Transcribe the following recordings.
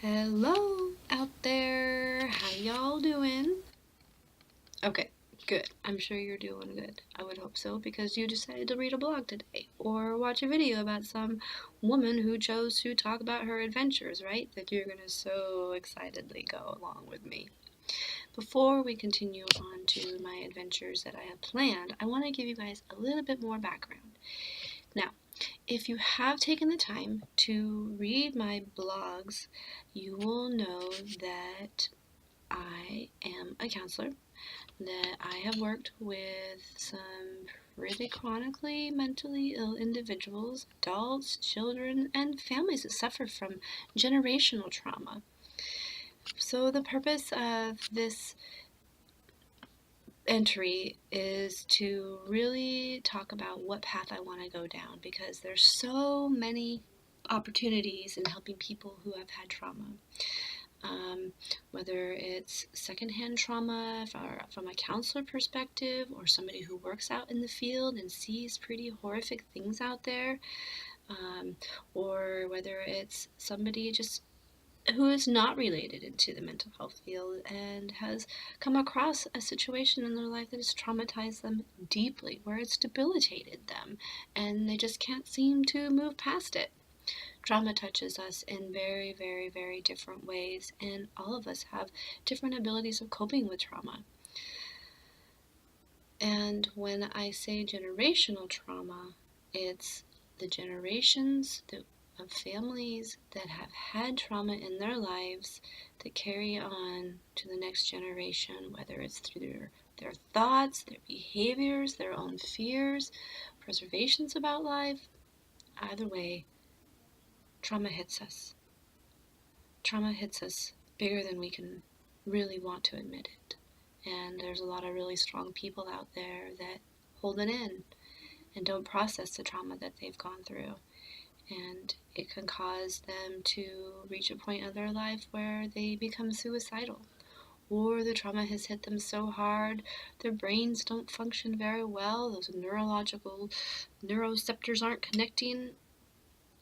Hello out there. How y'all doing? Okay, good. I'm sure you're doing good. I would hope so because you decided to read a blog today or watch a video about some woman who chose to talk about her adventures, right? That you're going to so excitedly go along with me. Before we continue on to my adventures that I have planned, I want to give you guys a little bit more background. Now, if you have taken the time to read my blogs, you will know that I am a counselor, that I have worked with some pretty chronically mentally ill individuals, adults, children, and families that suffer from generational trauma. So, the purpose of this entry is to really talk about what path I want to go down because there's so many opportunities in helping people who have had trauma. Whether it's secondhand trauma from a counselor perspective or somebody who works out in the field and sees pretty horrific things out there, or whether it's somebody just who is not related into the mental health field and has come across a situation in their life that has traumatized them deeply, where it's debilitated them, and they just can't seem to move past it. Trauma touches us in very, very, very different ways, and all of us have different abilities of coping with trauma. And when I say generational trauma, it's the generations of families that have had trauma in their lives that carry on to the next generation, whether it's through their thoughts, their behaviors, their own fears, preservations about life. Either way, trauma hits us. Trauma hits us bigger than we can really want to admit it. And there's a lot of really strong people out there that hold it in and don't process the trauma that they've gone through. And it can cause them to reach a point in their life where they become suicidal. Or the trauma has hit them so hard, their brains don't function very well, those neurological neuroreceptors aren't connecting,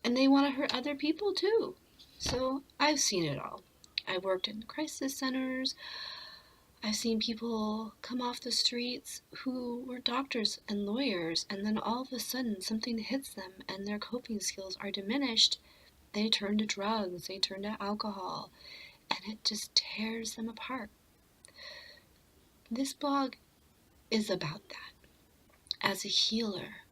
and they want to hurt other people too. So I've seen it all. I've worked in crisis centers. I've seen people come off the streets who were doctors and lawyers, and then all of a sudden something hits them and their coping skills are diminished. They turn to drugs, they turn to alcohol, and it just tears them apart. This blog is about that. As a healer,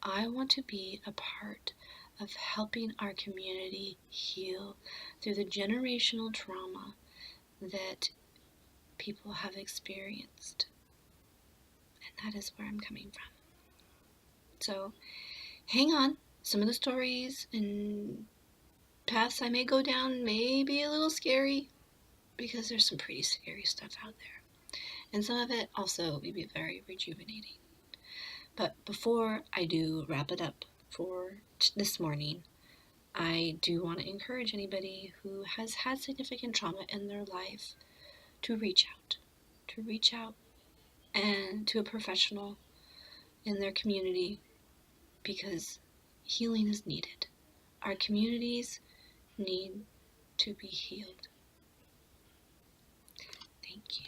I want to be a part of helping our community heal through the generational trauma that people have experienced. And that is where I'm coming from. So hang on. Some of the stories and paths I may go down may be a little scary because there's some pretty scary stuff out there. And some of it also will be very rejuvenating. But before I do wrap it up for this morning, I do want to encourage anybody who has had significant trauma in their life to reach out. To reach out and to a professional in their community because healing is needed. Our communities need to be healed. Thank you.